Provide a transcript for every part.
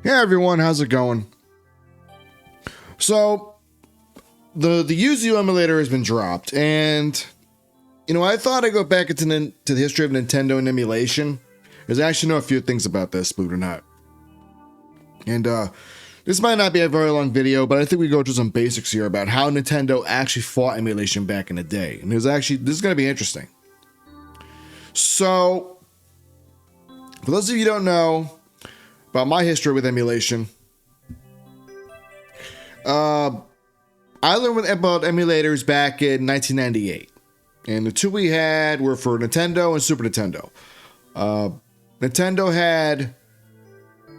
Hey everyone, how's it going? So, the Yuzu emulator has been dropped, and I thought I'd go back into the history of Nintendo and emulation, because I actually know a few things about this, believe it or not. And this might not be a very long video, but I think we go through some basics here about how Nintendo actually fought emulation back in the day. And this is going to be interesting. So, for those of you who don't know about my history with emulation, I learned about emulators back in 1998. And the two we had were for Nintendo and Super Nintendo. Nintendo had, I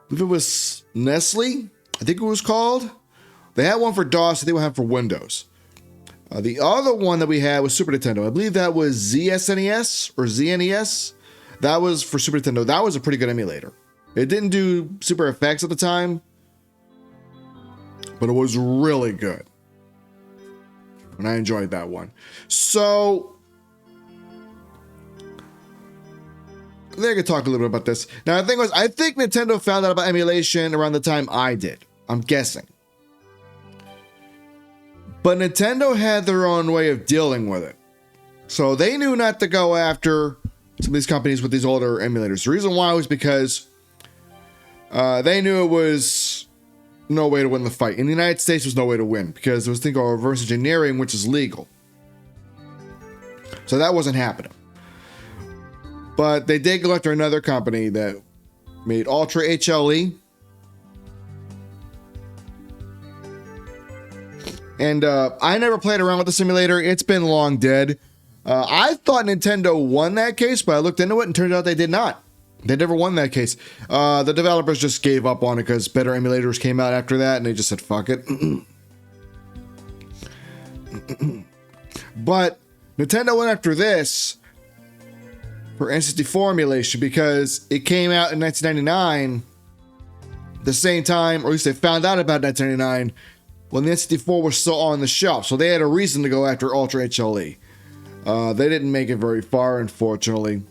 believe it was Nestle, I think it was called. They had one for DOS, they would have for Windows. The other one that we had was Super Nintendo. I believe that was ZSNES or ZNES. That was for Super Nintendo. That was a pretty good emulator. It didn't do super effects at the time, but it was really good. And I enjoyed that one. So, I think I could talk a little bit about this. Now, the thing was, I think Nintendo found out about emulation around the time I did. I'm guessing. But Nintendo had their own way of dealing with it. So they knew not to go after some of these companies with these older emulators. The reason why was because they knew it was no way to win the fight. In the United States, there was no way to win because there was a thing called reverse engineering, which is legal. So that wasn't happening. But they did go after another company that made Ultra HLE. And I never played around with the simulator. It's been long dead. I thought Nintendo won that case, but I looked into it and turned out they did not. They never won that case. The developers just gave up on it because better emulators came out after that, and they just said, fuck it. But Nintendo went after this for N64 emulation because it came out in 1999, the same time, or at least they found out about 1999, when the N64 was still on the shelf. So they had a reason to go after Ultra HLE. They didn't make it very far, unfortunately,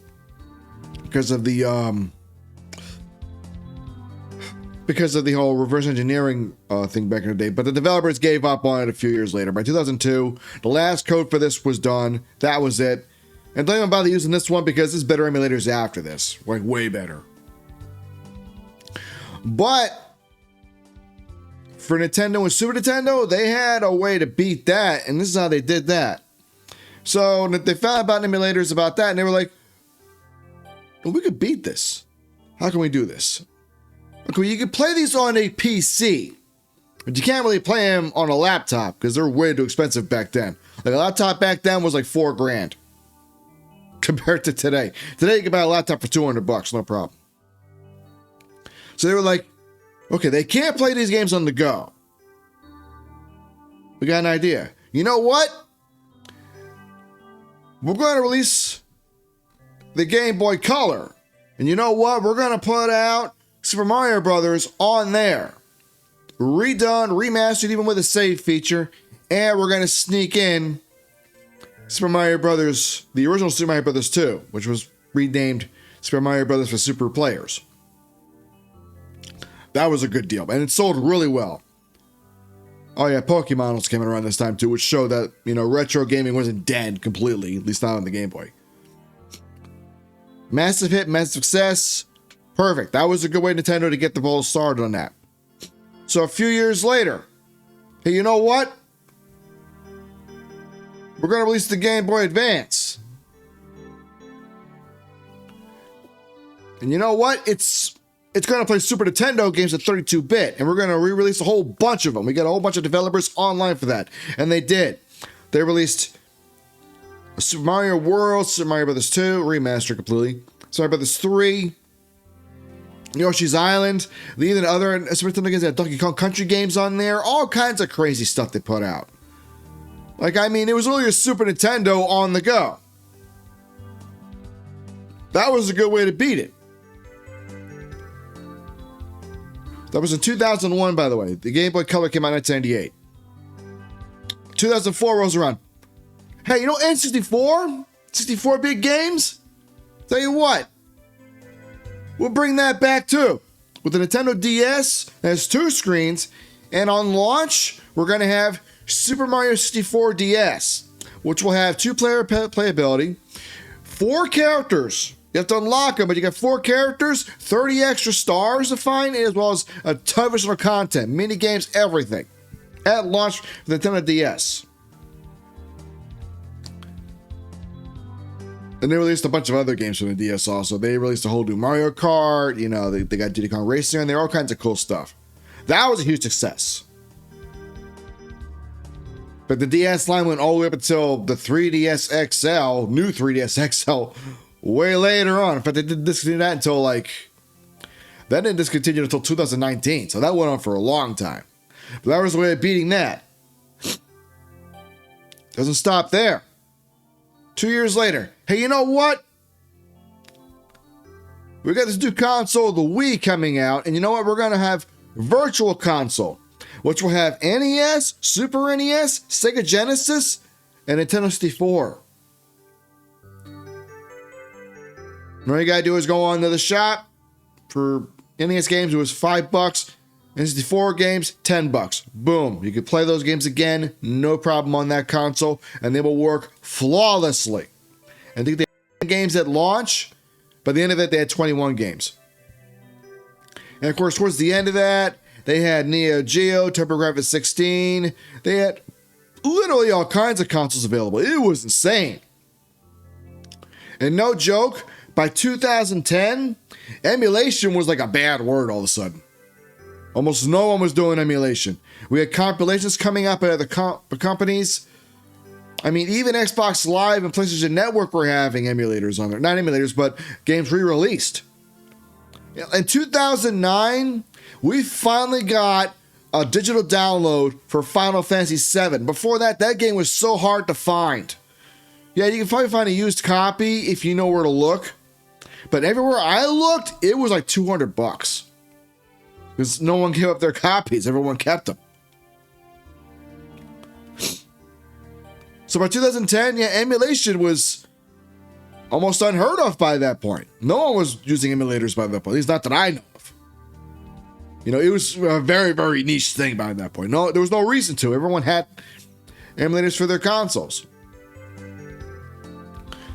because of the whole reverse engineering thing back in the day. But the developers gave up on it a few years later. By 2002, the last code for this was done. That was it. And don't even bother using this one because there's better emulators after this. Like, way better. But for Nintendo and Super Nintendo, they had a way to beat that. And this is how they did that. So they found about emulators about that. And they were like, well, we could beat this. How can we do this? Okay, you can play these on a PC, but you can't really play them on a laptop because they're way too expensive back then. Like a laptop back then was like $4,000 compared to today. Today you can buy a laptop for $200, no problem. So they were like, okay, they can't play these games on the go. We got an idea. You know what? We're going to release the Game Boy Color. And you know what? We're going to put out Super Mario Brothers on there. Redone, remastered, even with a save feature. And we're going to sneak in Super Mario Brothers, the original Super Mario Brothers 2, which was renamed Super Mario Brothers for Super Players. That was a good deal, and it sold really well. Oh yeah, Pokemon was coming around this time too, which showed that, retro gaming wasn't dead completely, at least not on the Game Boy. Massive hit, massive success. Perfect. That was a good way Nintendo to get the ball started on that. So a few years later, hey, you know what? We're going to release the Game Boy Advance. And you know what? It's going to play Super Nintendo games at 32-bit, and we're going to re-release a whole bunch of them. We got a whole bunch of developers online for that, and they did. They released Super Mario World, Super Mario Brothers 2, remastered completely, Super Mario Brothers 3, Yoshi's Island, even other Super Nintendo games that had Donkey Kong Country games on there, all kinds of crazy stuff they put out. Like, it was really a Super Nintendo on the go. That was a good way to beat it. That was in 2001, by the way. The Game Boy Color came out in 1998. 2004 rolls around. Hey, N64? 64-bit games? Tell you what. We'll bring that back too. with the Nintendo DS, it has 2 screens, and on launch, we're going to have Super Mario 64 DS, which will have 2-player playability, 4 characters. You have to unlock them, but you got 4 characters, 30 extra stars to find, as well as a ton of additional content, mini games, everything. At launch for the Nintendo DS. And they released a bunch of other games for the DS also. They released a whole new Mario Kart, you know, they got Diddy Kong Racing, and there are all kinds of cool stuff. That was a huge success. But the DS line went all the way up until the 3DS XL, new 3DS XL, way later on. In fact, they didn't discontinue that until that didn't discontinue until 2019. So that went on for a long time. But that was the way of beating that. Doesn't stop there. 2 years later, hey, you know what? We got this new console, the Wii, coming out, and you know what? We're going to have Virtual Console, which will have NES, Super NES, Sega Genesis, and Nintendo 64. All you got to do is go on to the shop. For NES games, it was $5. N64 games, $10. Boom. You can play those games again, no problem on that console, and they will work flawlessly. I think they had games at launch. By the end of it, they had 21 games. And of course, towards the end of that, they had Neo Geo, TurboGrafx 16. They had literally all kinds of consoles available. It was insane. And no joke, by 2010, emulation was like a bad word all of a sudden. Almost no one was doing emulation. We had compilations coming up at other companies. I mean, even Xbox Live and PlayStation Network were having emulators on there. Not emulators, but games re-released. In 2009, we finally got a digital download for Final Fantasy VII. Before that, that game was so hard to find. Yeah, you can probably find a used copy if you know where to look. But everywhere I looked, it was like $200. Because no one gave up their copies. Everyone kept them. So by 2010, yeah, emulation was almost unheard of by that point. No one was using emulators by that point. At least not that I know of. You know, it was a very, very niche thing by that point. No, there was no reason to. Everyone had emulators for their consoles.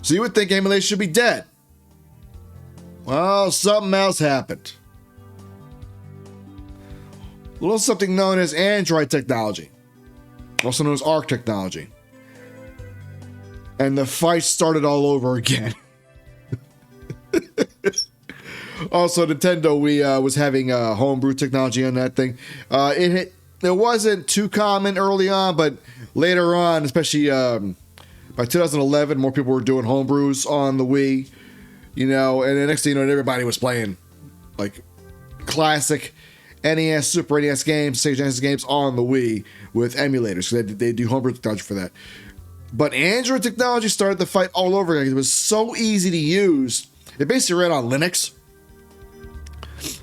So you would think emulation should be dead. Well, something else happened. A little something known as Android technology, also known as ARC technology. And the fight started all over again. Also, Nintendo, we was having homebrew technology on that thing. It wasn't too common early on, but later on, especially by 2011, more people were doing homebrews on the Wii. You know, and the next thing you know, everybody was playing like classic NES, Super NES games, Sega Genesis games on the Wii with emulators. So they do homebrew technology for that. But Android technology started the fight all over again. It was so easy to use. It basically ran on Linux,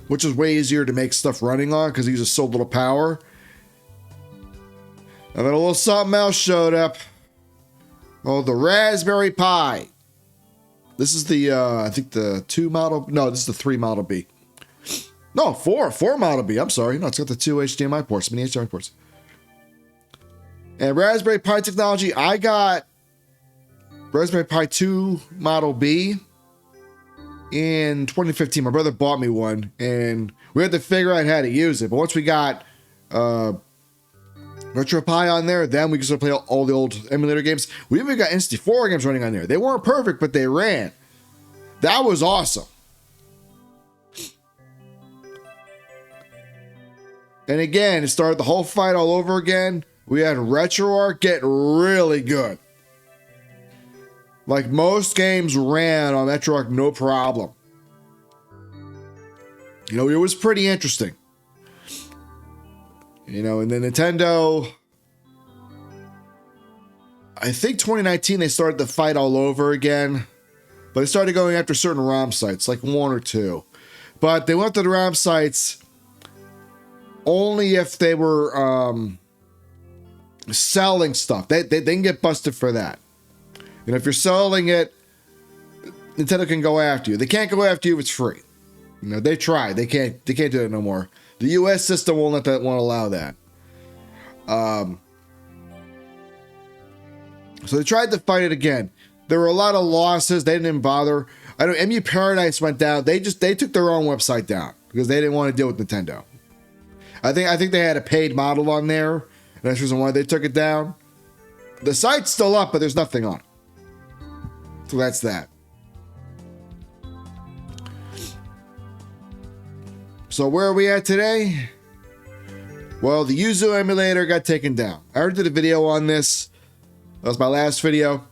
which is way easier to make stuff running on because it uses so little power. And then a little something else showed up. Oh, the Raspberry Pi. This is the, I think the 2 model. No, this is the 3 Model B. No, 4 Model B. I'm sorry. No, it's got the 2 HDMI ports, mini HDMI ports. And Raspberry Pi technology, I got Raspberry Pi 2 Model B in 2015. My brother bought me one, and we had to figure out how to use it. But once we got Retro Pi on there, then we could start play all the old emulator games. We even got N64 games running on there. They weren't perfect, but they ran. That was awesome. And again, it started the whole fight all over again. We had Retroarch get really good. Like most games ran on Retroarch, no problem. You know, it was pretty interesting. You know, and then Nintendo, I think 2019, they started the fight all over again. But they started going after certain ROM sites, like 1 or 2. But they went to the ROM sites only if they were selling stuff. They can get busted for that. And if you're selling it, Nintendo can go after you. They can't go after you if it's free. You know, they tried. They can't do it no more. The U.S. system won't allow that. So they tried to fight it again. There were a lot of losses. They didn't bother. I know MU Paradise went down. They took their own website down because they didn't want to deal with Nintendo. I think they had a paid model on there, and that's the reason why they took it down. The site's still up, but there's nothing on it. So that's that. So where are we at today? Well, the Yuzu emulator got taken down. I already did a video on this. That was my last video.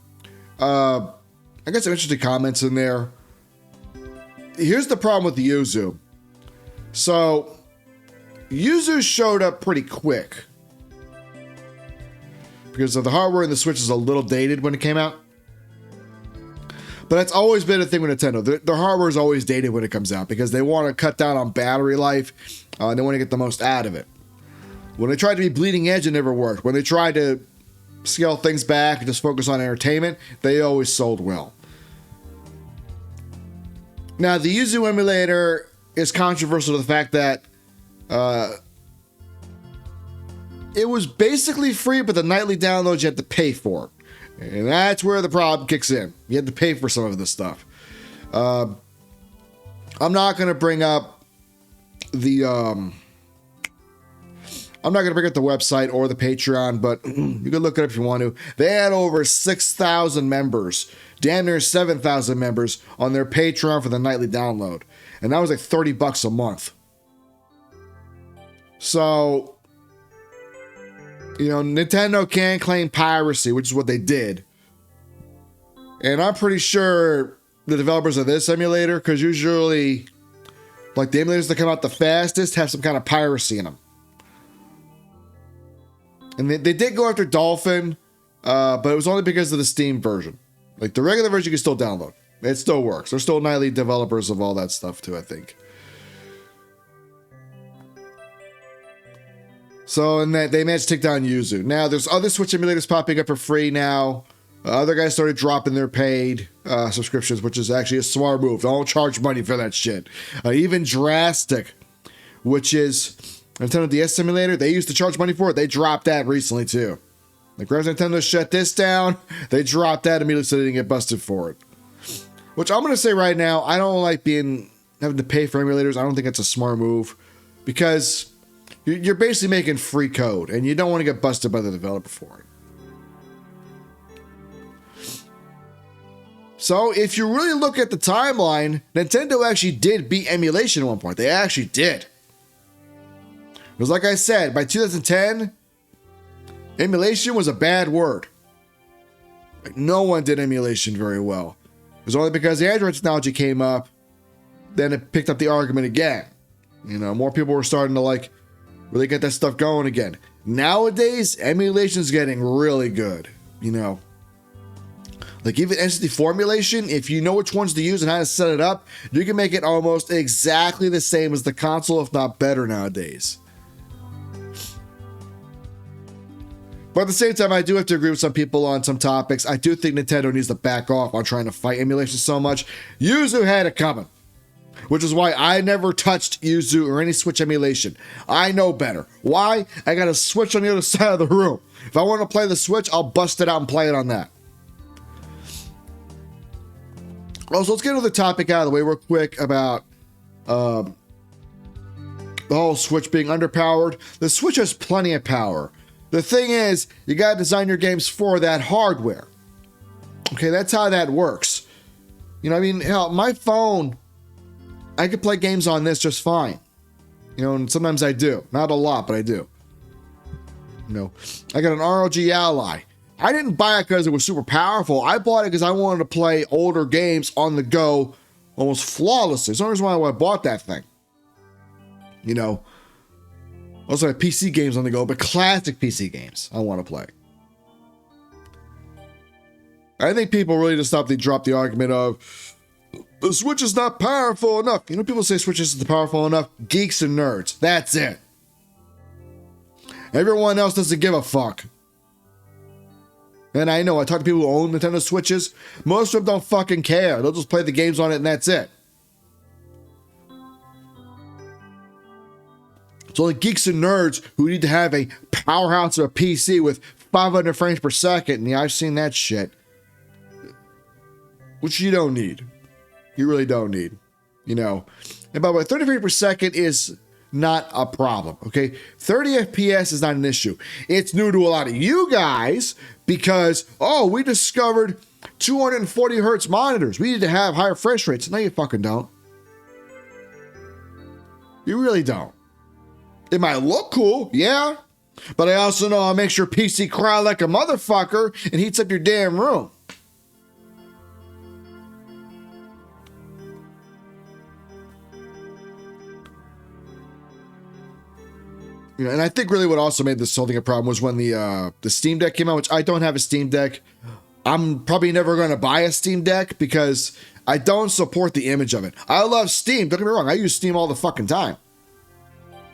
I got some interesting comments in there. Here's the problem with the Yuzu. So, Yuzu showed up pretty quick. Because the hardware in the Switch is a little dated when it came out. But that's always been a thing with Nintendo. Their hardware is always dated when it comes out because they want to cut down on battery life. And they want to get the most out of it. When they tried to be bleeding edge, it never worked. When they tried to scale things back and just focus on entertainment, they always sold well. Now, the Yuzu emulator is controversial to the fact that it was basically free, but the nightly downloads you had to pay for it. And that's where the problem kicks in. You had to pay for some of this stuff. I'm not going to bring up the website or the Patreon, but you can look it up if you want to. They had over 6,000 members, damn near 7,000 members on their Patreon for the nightly download. And that was like $30 a month. So, you know, Nintendo can't claim piracy, which is what they did. And I'm pretty sure the developers of this emulator, because usually, like, the emulators that come out the fastest have some kind of piracy in them. And they did go after Dolphin, but it was only because of the Steam version. Like, the regular version you can still download. It still works. There's still nightly developers of all that stuff, too, I think. So, and they managed to take down Yuzu. Now, there's other Switch emulators popping up for free now. Other guys started dropping their paid subscriptions, which is actually a smart move. Don't charge money for that shit. Even Drastic, which is Nintendo DS emulator, they used to charge money for it. They dropped that recently, too. Like, right as Nintendo shut this down, they dropped that immediately so they didn't get busted for it. Which I'm going to say right now, I don't like having to pay for emulators. I don't think it's a smart move. Because you're basically making free code, and you don't want to get busted by the developer for it. So, if you really look at the timeline, Nintendo actually did beat emulation at one point. They actually did. Because like I said, by 2010, emulation was a bad word. Like, no one did emulation very well. It was only because the Android technology came up, then it picked up the argument again. You know, more people were starting to, like, really get that stuff going again. Nowadays, emulation is getting really good. You know, like even N64 emulation, if you know which ones to use and how to set it up, you can make it almost exactly the same as the console, if not better nowadays. But at the same time, I do have to agree with some people on some topics. I do think Nintendo needs to back off on trying to fight emulation so much. Yuzu had it coming, which is why I never touched Yuzu or any Switch emulation. I know better. Why? I got a Switch on the other side of the room. If I want to play the Switch, I'll bust it out and play it on that. Also, let's get another topic out of the way real quick about the whole Switch being underpowered. The Switch has plenty of power. The thing is, you got to design your games for that hardware. Okay, that's how that works. You know, I mean, hell, my phone, I could play games on this just fine. You know, and sometimes I do. Not a lot, but I do. You know, I got an ROG Ally. I didn't buy it because it was super powerful. I bought it because I wanted to play older games on the go almost flawlessly. It's the only reason why I bought that thing. You know, also have PC games on the go, but classic PC games I want to play. I think people really just drop the argument of the Switch is not powerful enough. You know, people say Switch isn't powerful enough. Geeks and nerds. That's it. Everyone else doesn't give a fuck. And I know, I talk to people who own Nintendo Switches. Most of them don't fucking care. They'll just play the games on it and that's it. So only geeks and nerds who need to have a powerhouse of a PC with 500 frames per second, and yeah, I've seen that shit, which you don't need. You really don't need, you know. And by the way, 30 frames per second is not a problem, okay? 30 FPS is not an issue. It's new to a lot of you guys because, oh, we discovered 240 hertz monitors. We need to have higher refresh rates. No, you fucking don't. You really don't. It might look cool, yeah, but I also know it makes your PC cry like a motherfucker and heats up your damn room. You know, and I think really what also made this whole thing a problem was when the Steam Deck came out, which I don't have a Steam Deck. I'm probably never going to buy a Steam Deck because I don't support the image of it. I love Steam. Don't get me wrong. I use Steam all the fucking time.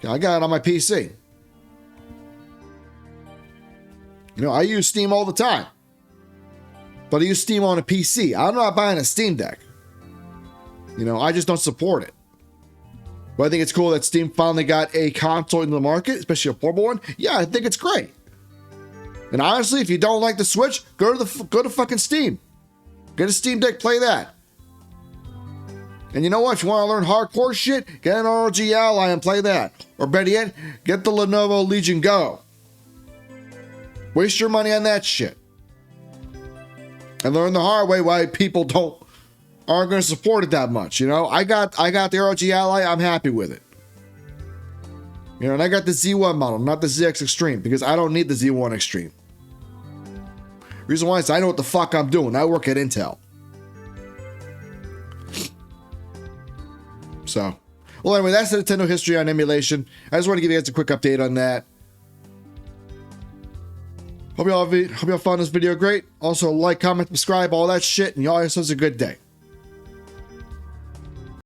I got it on my PC. You know, I use Steam all the time. But I use Steam on a PC. I'm not buying a Steam Deck. You know, I just don't support it. But I think it's cool that Steam finally got a console in the market, especially a portable one. Yeah, I think it's great. And honestly, if you don't like the Switch, go to fucking Steam. Get a Steam Deck, play that. And you know what? If you want to learn hardcore shit, get an ROG Ally and play that. Or better yet, get the Lenovo Legion Go. Waste your money on that shit. And learn the hard way why people aren't going to support it that much. You know, I got the ROG Ally. I'm happy with it. You know, and I got the Z1 model, not the ZX Extreme, because I don't need the Z1 Extreme. Reason why is I know what the fuck I'm doing. I work at Intel. So, well, anyway, that's the Nintendo history on emulation. I just want to give you guys a quick update on that. Hope y'all found this video great. Also, like, comment, subscribe, all that shit, and y'all have yourselves a good day.